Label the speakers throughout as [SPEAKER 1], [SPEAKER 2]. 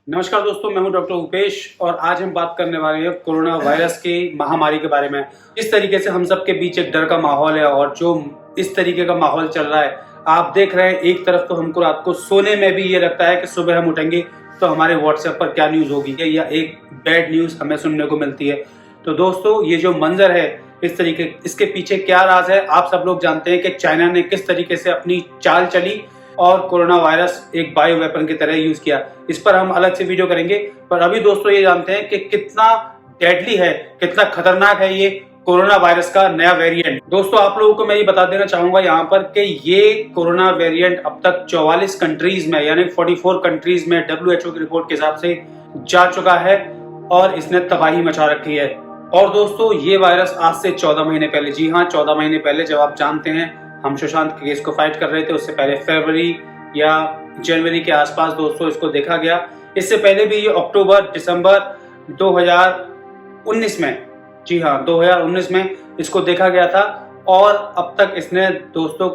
[SPEAKER 1] नमस्कार दोस्तों, मैं हूं डॉक्टर उपेश और आज हम बात करने वाले हैं कोरोना वायरस की महामारी के बारे में। इस तरीके से हम सब के बीच एक डर का माहौल है और जो इस तरीके का माहौल चल रहा है, आप देख रहे हैं। एक तरफ तो हमको रात को सोने में भी ये लगता है कि सुबह हम उठेंगे तो हमारे व्हाट्सएप पर क्या न्यूज़ होगी या एक बैड न्यूज़ हमें सुनने को मिलती है। तो दोस्तों, ये जो मंजर है, इस तरीके, इसके पीछे क्या राज है, आप सब लोग जानते हैं कि चाइना ने किस तरीके से अपनी चाल चली और कोरोना वायरस एक बायो वेपन की तरह यूज किया। इस पर हम अलग से वीडियो करेंगे, पर अभी दोस्तों ये जानते हैं कि कितना डेडली है, कितना खतरनाक है ये कोरोना वायरस का नया वेरिएंट। दोस्तों, आप लोगों को मैं ये बता देना चाहूंगा यहाँ पर कि ये कोरोना वेरिएंट अब तक 44 कंट्रीज में यानी 44 कंट्रीज में WHO की रिपोर्ट के हिसाब से जा चुका है और इसने तबाही मचा रखी है। और दोस्तों, ये वायरस आज से 14 महीने पहले, जी हाँ 14 महीने पहले, जब आप जानते हैं हम सुशांत के केस को फाइट कर रहे थे, उससे पहले फरवरी या जनवरी के आसपास दोस्तों इसको देखा गया। इससे पहले भी ये अक्टूबर दिसंबर 2019 में, जी हाँ 2019 में इसको देखा गया था और अब तक इसने दोस्तों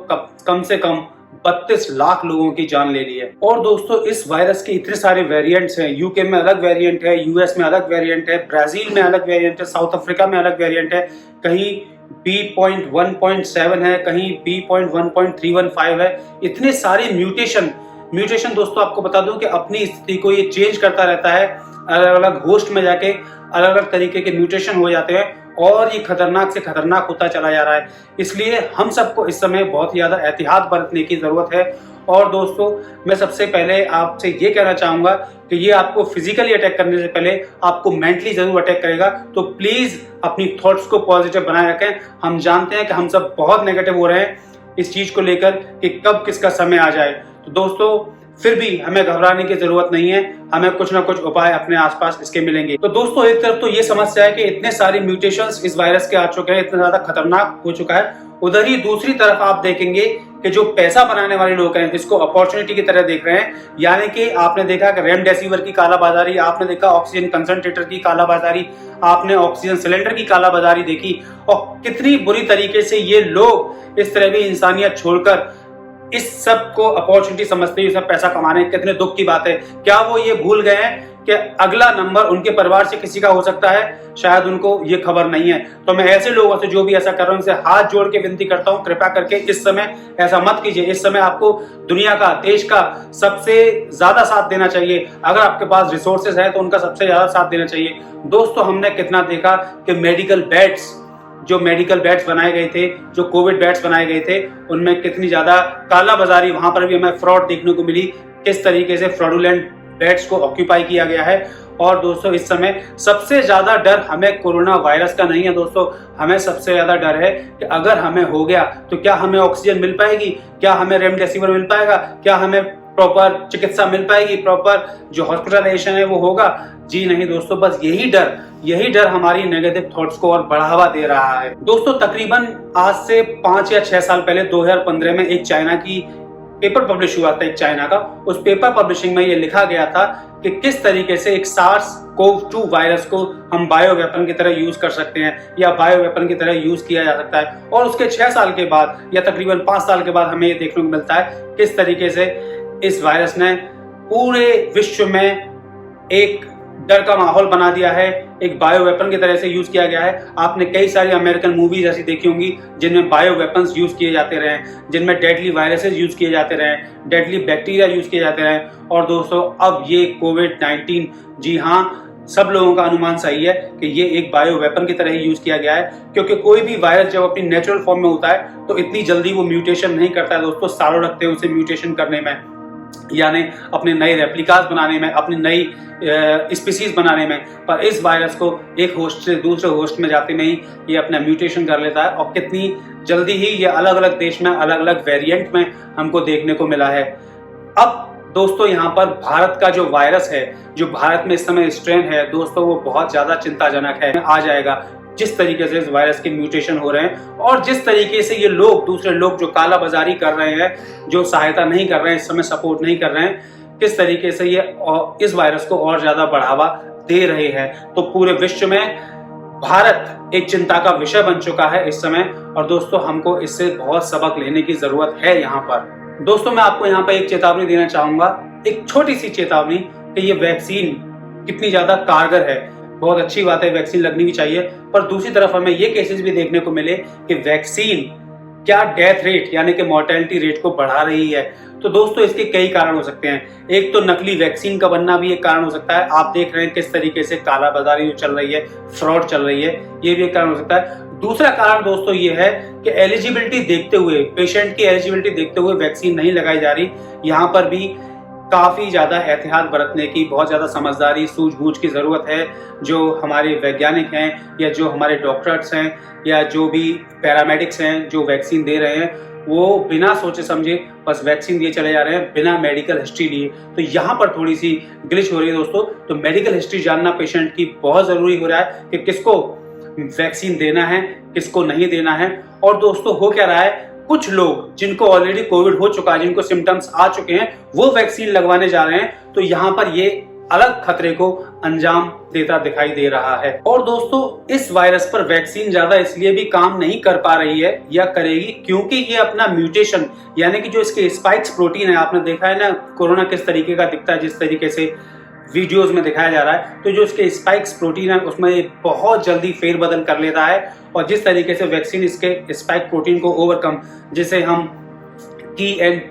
[SPEAKER 1] कम से कम 32 लाख लोगों की जान ले ली है। और दोस्तों, इस वायरस के इतने सारे वेरिएंट्स हैं। यूके में अलग वेरिएंट है, यूएस में अलग वेरिएंट है, ब्राजील में अलग वेरिएंट है, साउथ अफ्रीका में अलग वेरिएंट है, कहीं B.1.7 है, कहीं B.1.315 है। इतने सारे म्यूटेशन दोस्तों, आपको बता दूं कि अपनी स्थिति को ये चेंज करता रहता है। अलग अलग होस्ट में जाके अलग अलग तरीके के म्यूटेशन हो जाते हैं और ये खतरनाक से खतरनाक होता चला जा रहा है। इसलिए हम सबको इस समय बहुत ज्यादा एहतियात बरतने की जरूरत है। और दोस्तों, मैं सबसे पहले आपसे ये कहना चाहूंगा कि ये आपको फिजिकली अटैक करने से पहले आपको मेंटली जरूर अटैक करेगा। तो प्लीज अपनी थॉट्स को पॉजिटिव बनाए रखें। हम जानते हैं कि हम सब बहुत नेगेटिव हो रहे हैं इस चीज को लेकर कि कब किसका समय आ जाए। तो दोस्तों, फिर भी हमें घबराने की जरूरत नहीं है, हमें कुछ ना कुछ उपाय अपने आसपास इसके मिलेंगे। तो दोस्तों, एक तरफ तो ये समस्या है कि इतने सारे म्यूटेशंस इस वायरस के आ चुके हैं, इतना ज्यादा खतरनाक हो चुका है। उधर ही दूसरी तरफ आप देखेंगे कि जो पैसा बनाने वाले लोग हैं इसको अपॉर्चुनिटी की तरह देख रहे हैं। यानी कि आपने देखा कि रेमडेसिविर की कालाबाजारी, आपने देखा ऑक्सीजन कंसंट्रेटर की कालाबाजारी, आपने ऑक्सीजन सिलेंडर की कालाबाजारी देखी, और कितनी बुरी तरीके से ये लोग इस तरह भी इंसानियत छोड़कर इस सब को अपॉर्चुनिटी समझते हैं, इसमें पैसा कमाने। कितने दुख की बात है। क्या वो ये भूल गए हैं कि अगला नंबर उनके परिवार से किसी का हो सकता है? शायद उनको ये खबर नहीं है। तो मैं ऐसे लोगों से जो भी ऐसा कर रहे हैं उनसे हाथ जोड़ के विनती करता हूं, कृपया करके इस समय ऐसा मत कीजिए। इस समय आपको दुनिया का, देश का सबसे ज्यादा साथ देना चाहिए। अगर आपके पास रिसोर्सेज है तो उनका सबसे ज्यादा साथ देना चाहिए। दोस्तों, हमने कितना देखा कि मेडिकल बेड्स बनाए गए थे, जो कोविड बेड्स बनाए गए थे, उनमें कितनी ज्यादा कालाबाजारी, वहां पर भी हमें फ्रॉड देखने को मिली। किस तरीके से फ्रॉडुलेंट बेड्स को ऑक्यूपाई किया गया है। और दोस्तों, इस समय सबसे ज्यादा डर हमें कोरोना वायरस का नहीं है दोस्तों, हमें सबसे ज्यादा डर है कि अगर हमें हो गया तो क्या हमें ऑक्सीजन मिल पाएगी, क्या हमें रेमडेसिविर मिल पाएगा, क्या हमें प्रॉपर चिकित्सा मिल पाएगी, प्रॉपर जो हॉस्पिटलाइजेशन है वो होगा? जी नहीं दोस्तों, बस यही डर हमारी नेगेटिव थॉट्स को और बढ़ावा दे रहा है। दोस्तों, तकरीबन आज से 5 या 6 साल पहले 2015 में एक चाइना की पेपर पब्लिश हुआ था, एक चाइना का। उस पेपर पब्लिशिंग में ये लिखा गया था कि किस तरीके से एक SARS-CoV-2 वायरस को हम बायो वेपन की तरह यूज कर सकते हैं या बायो वेपन की तरह यूज किया जा सकता है। और उसके 6 साल के बाद या तकरीबन 5 साल के बाद हमें ये देखने को मिलता है किस तरीके से इस वायरस ने पूरे विश्व में एक डर का माहौल बना दिया है, एक बायो वेपन की तरह से यूज किया गया है। आपने कई सारी अमेरिकन मूवीज ऐसी देखी होंगी जिनमें बायो वेपन्स यूज किए जाते रहे, जिनमें डेडली वायरसेस यूज किए जाते रहे, डेडली बैक्टीरिया यूज किए जाते रहे। और दोस्तों, अब ये कोविड-19, जी हाँ, सब लोगों का अनुमान सही है कि ये एक बायो वेपन की तरह ही यूज किया गया है। क्योंकि कोई भी वायरस जब अपनी नेचुरल फॉर्म में होता है तो इतनी जल्दी वो म्यूटेशन नहीं करता है दोस्तों, सालों लगते हैं उसे म्यूटेशन करने में, यानी अपने नए रेप्लिकास बनाने में, अपनी नई स्पीसीज बनाने में। पर इस वायरस को एक होस्ट से दूसरे होस्ट में जाते में ही ये अपना म्यूटेशन कर लेता है और कितनी जल्दी ही ये अलग अलग देश में अलग अलग वेरिएंट में हमको देखने को मिला है। अब दोस्तों, यहाँ पर भारत का जो वायरस है, जो भारत में इस समय स्ट्रेन है दोस्तों, वो बहुत ज्यादा चिंताजनक है। आ जाएगा जिस तरीके से इस वायरस के म्यूटेशन हो रहे हैं और जिस तरीके से ये लोग, दूसरे लोग जो कालाबाजारी कर रहे हैं, जो सहायता नहीं कर रहे हैं, इस समय सपोर्ट नहीं कर रहे हैं, किस तरीके से ये इस वायरस को और ज्यादा बढ़ावा दे रहे हैं। तो पूरे विश्व में भारत एक चिंता का विषय बन चुका है इस समय। और दोस्तों, हमको इससे बहुत सबक लेने की जरूरत है। यहाँ पर दोस्तों, मैं आपको यहाँ पर एक चेतावनी देना चाहूंगा, एक छोटी सी चेतावनी कि ये वैक्सीन कितनी ज़्यादा कारगर है। बहुत अच्छी बात है, वैक्सीन लगनी भी चाहिए, पर दूसरी तरफ हमें ये केसेस भी देखने को मिले कि वैक्सीन क्या डेथ रेट यानी कि मॉर्टेलिटी रेट को बढ़ा रही है। तो दोस्तों इसके कई कारण हो सकते हैं। एक तो नकली वैक्सीन का बनना भी एक कारण हो सकता है। आप देख रहे हैं किस तरीके से कालाबाजारी जो चल रही है, फ्रॉड चल रही है, ये भी एक कारण हो सकता है। दूसरा कारण दोस्तों ये है कि एलिजिबिलिटी देखते हुए, पेशेंट की एलिजिबिलिटी देखते हुए वैक्सीन नहीं लगाई जा रही। यहाँ पर भी काफ़ी ज़्यादा एहतियात बरतने की, बहुत ज़्यादा समझदारी, सूझबूझ की ज़रूरत है। जो हमारे वैज्ञानिक हैं या जो हमारे डॉक्टर्स हैं या जो भी पैरामेडिक्स हैं जो वैक्सीन दे रहे हैं, वो बिना सोचे समझे बस वैक्सीन दिए चले जा रहे हैं बिना मेडिकल हिस्ट्री लिए। तो यहाँ पर थोड़ी सी ग्लिच हो रही है दोस्तों। तो मेडिकल हिस्ट्री जानना पेशेंट की बहुत ज़रूरी हो रहा है कि किसको वैक्सीन देना है, किसको नहीं देना है। और दोस्तों हो क्या रहा है, कुछ लोग जिनको ऑलरेडी कोविड हो चुका है, जिनको सिम्टम्स आ चुके हैं, वो वैक्सीन लगवाने जा रहे हैं। तो यहाँ पर ये अलग खतरे को अंजाम देता दिखाई दे रहा है। और दोस्तों इस वायरस पर वैक्सीन ज्यादा इसलिए भी काम नहीं कर पा रही है या करेगी क्योंकि ये अपना म्यूटेशन यानी कि जो इसके स्पाइक्स प्रोटीन है, आपने देखा है ना कोरोना किस तरीके का दिखता है, जिस तरीके से वीडियोस में दिखाया जा रहा है। तो जो इसके स्पाइक्स प्रोटीन है उसमें ये बहुत जल्दी फेरबदल कर लेता है। और जिस तरीके से वैक्सीन इसके स्पाइक प्रोटीन को ओवरकम, जिसे हम की एंड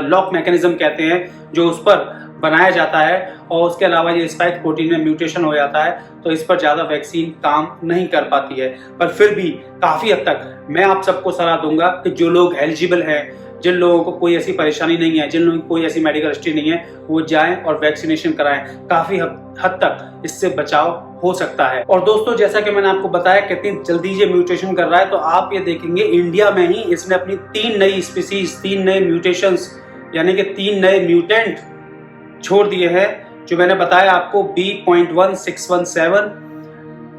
[SPEAKER 1] लॉक मैकेनिज्म कहते हैं, जो उस पर बनाया जाता है, और उसके अलावा ये स्पाइक प्रोटीन में म्यूटेशन हो जाता है, तो इस पर ज़्यादा वैक्सीन काम नहीं कर पाती है। पर फिर भी काफ़ी हद तक मैं आप सबको सलाह दूंगा कि जो लोग एलिजिबल हैं, जिन लोगों को कोई ऐसी परेशानी नहीं है, जिन लोगों को कोई ऐसी मेडिकल हिस्ट्री नहीं है, वो जाएं और वैक्सीनेशन कराएं। काफ़ी हद तक इससे बचाव हो सकता है। और दोस्तों जैसा कि मैंने आपको बताया कितनी जल्दी ये म्यूटेशन कर रहा है, तो आप ये देखेंगे इंडिया में ही इसने अपनी 3 नई स्पीसीज, 3 नए म्यूटेशंस यानी कि 3 नए म्यूटेंट छोड़ दिए हैं। जो मैंने बताया आपको B.1617,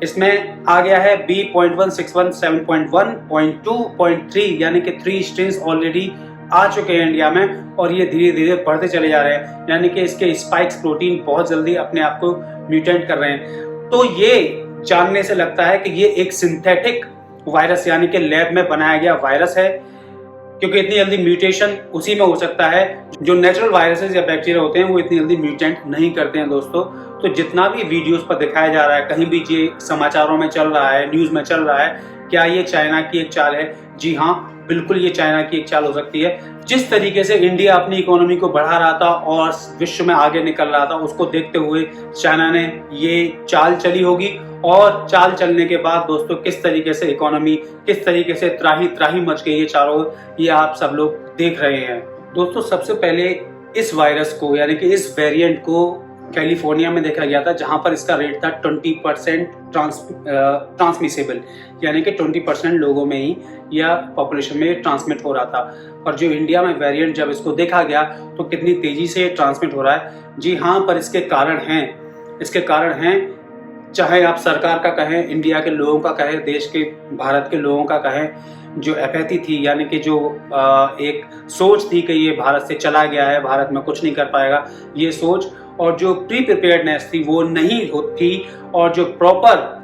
[SPEAKER 1] इसमें आ गया है B.1617.1.2.3 यानी कि 3 स्ट्रेन्स ऑलरेडी आ चुके हैं इंडिया में, और ये धीरे धीरे बढ़ते चले जा रहे हैं। यानी कि इसके स्पाइक्स प्रोटीन बहुत जल्दी अपने आप को म्यूटेंट कर रहे हैं। तो ये जानने से लगता है कि ये एक सिंथेटिक वायरस यानी कि लैब में बनाया गया वायरस है, क्योंकि इतनी जल्दी म्यूटेशन उसी में हो सकता है। जो नेचुरल वायरसेस या बैक्टीरिया होते हैं वो इतनी जल्दी म्यूटेंट नहीं करते हैं दोस्तों। तो जितना भी वीडियोस पर दिखाया जा रहा है, कहीं भी ये समाचारों में चल रहा है, न्यूज़ में चल रहा है, क्या ये चाइना की एक चाल है? जी हाँ, बिल्कुल ये चाइना की एक चाल हो सकती है। जिस तरीके से इंडिया अपनी इकोनॉमी को बढ़ा रहा था और विश्व में आगे निकल रहा था, उसको देखते हुए चाइना ने ये चाल चली होगी। और चाल चलने के बाद दोस्तों किस तरीके से इकोनॉमी, किस तरीके से त्राही त्राही मच गई है चारों, ये आप सब लोग देख रहे हैं। दोस्तों सबसे पहले इस वायरस को यानी कि इस वेरिएंट को कैलिफोर्निया में देखा गया था, जहां पर इसका रेट था 20% ट्रांसमिसेबल, यानी कि 20% लोगों में ही या पॉपुलेशन में ट्रांसमिट हो रहा था। पर जो इंडिया में वेरिएंट जब इसको देखा गया तो कितनी तेजी से ट्रांसमिट हो रहा है। जी हाँ, पर इसके कारण हैं, चाहे आप सरकार का कहें, इंडिया के लोगों का कहें, देश के भारत के लोगों का कहें, जो एपैथी थी यानी कि जो एक सोच थी कि ये भारत से चला गया है, भारत में कुछ नहीं कर पाएगा, ये सोच, और जो प्री प्रिपेयर्डनेस थी वो नहीं होती, और जो प्रॉपर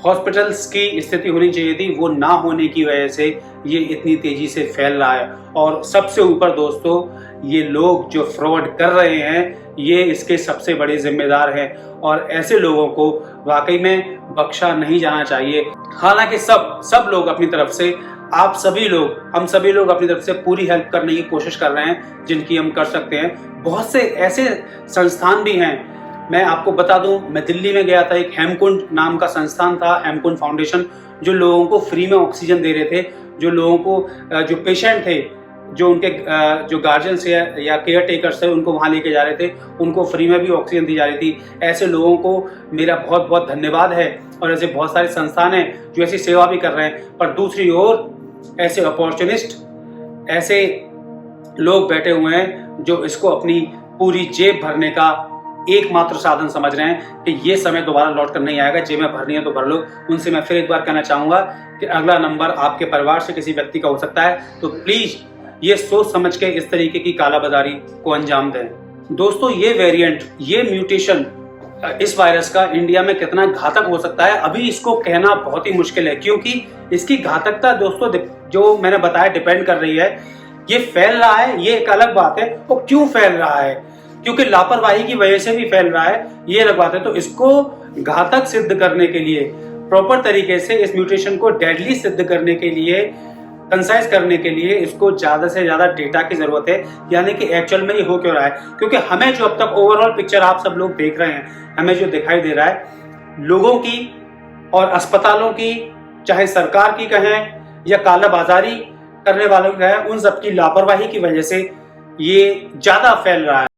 [SPEAKER 1] हॉस्पिटल्स की स्थिति होनी चाहिए थी वो ना होने की वजह से ये इतनी तेजी से फैल रहा है। और सबसे ऊपर दोस्तों ये लोग जो फ्रॉड कर रहे हैं, ये इसके सबसे बड़े जिम्मेदार हैं, और ऐसे लोगों को वाकई में बख्शा नहीं जाना चाहिए। हालांकि सब लोग अपनी तरफ से, आप सभी लोग, हम सभी लोग अपनी तरफ से पूरी हेल्प करने की कोशिश कर रहे हैं जिनकी हम कर सकते हैं। बहुत से ऐसे संस्थान भी हैं, मैं आपको बता दूं, मैं दिल्ली में गया था, एक हेमकुंड नाम का संस्थान था, हेमकुंड फाउंडेशन, जो लोगों को फ्री में ऑक्सीजन दे रहे थे, जो लोगों को, जो पेशेंट थे, जो उनके जो गार्जियंस या केयर टेकर्स थे, उनको वहाँ लेके जा रहे थे, उनको फ्री में भी ऑक्सीजन दी जा रही थी। ऐसे लोगों को मेरा बहुत बहुत धन्यवाद है। और ऐसे बहुत सारे संस्थान हैं जो ऐसी सेवा भी कर रहे हैं। पर दूसरी ओर ऐसे अपॉर्चुनिस्ट, ऐसे लोग बैठे हुए हैं जो इसको अपनी पूरी जेब भरने का एकमात्र साधन समझ रहे हैं कि ये समय दोबारा लौट कर नहीं आएगा, जेबें भरनी है तो भर लो। उनसे मैं फिर एक बार कहना चाहूँगा कि अगला नंबर आपके परिवार से किसी व्यक्ति का हो सकता है, तो प्लीज़ ये सोच समझ के इस तरीके की कालाबाजारी को अंजाम दें। दोस्तों ये वेरिएंट, ये म्यूटेशन इस वायरस का इंडिया में कितना घातक हो सकता है, अभी इसको कहना बहुत ही मुश्किल है, क्योंकि इसकी घातकता दोस्तों जो मैंने बताया डिपेंड कर रही है। ये फैल रहा है, ये एक अलग बात है, वो क्यों फैल रहा है। क्योंकि लापरवाही की वजह से भी फैल रहा है, ये लगवाते हैं। तो इसको घातक सिद्ध करने के लिए, प्रॉपर तरीके से इस म्यूटेशन को डेडली सिद्ध करने के लिए, कंसाइज करने के लिए इसको ज्यादा से ज्यादा डेटा की जरूरत है, यानी कि एक्चुअल में ये हो क्यों रहा है। क्योंकि हमें जो अब तक ओवरऑल पिक्चर आप सब लोग देख रहे हैं, हमें जो दिखाई दे रहा है लोगों की और अस्पतालों की, चाहे सरकार की कहें या कालाबाजारी करने वालों की कहें, उन सबकी लापरवाही की वजह से ये ज्यादा फैल रहा है।